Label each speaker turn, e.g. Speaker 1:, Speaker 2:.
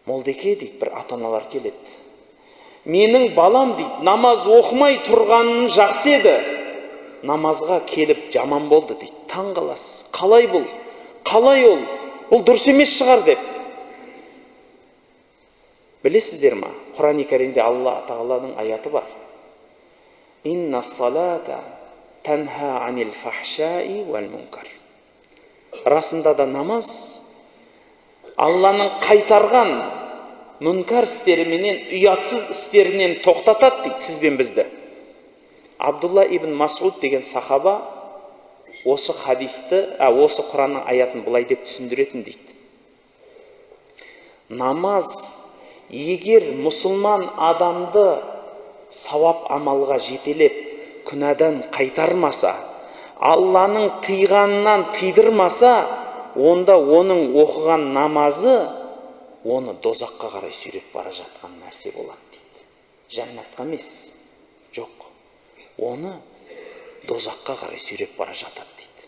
Speaker 1: Молдеке дейді, бір ата-аналар келеді. Менің балам дейді, намаз оқымай тұрғанын жақсы еді, намазға келіп жаман болды дейді. Таң қаласыз. Қалай бұл? Қалай ол? Бұл дұрыс емес шығар деп. Білесіздер ма? Құран-ы Кәрімде Алла Тағаланың аяты бар. Инна салата танха анил фахшаи вал мункар. Расында да намаз Алланың қайтарған мүнкар істеріменен, ұятсыз істерінен тоқтатады дейді сізбен бізді. Абдулла ибн Масуд деген сахаба осы хадисті, осы Құранның аятын бұлай деп түсіндіретін дейді. Намаз егер мұсылман адамды сауап амалға жетелеп, күнәдан қайтармаса, Алланың тыйғанынан тыйдырмаса, онда оның оқыған намазы оны дозаққа қарай сүйреп бара жатқан нәрсе болады дейді. Жәннатқа емес. Жоқ. Оны дозаққа қарай сүйреп бара жатады дейді.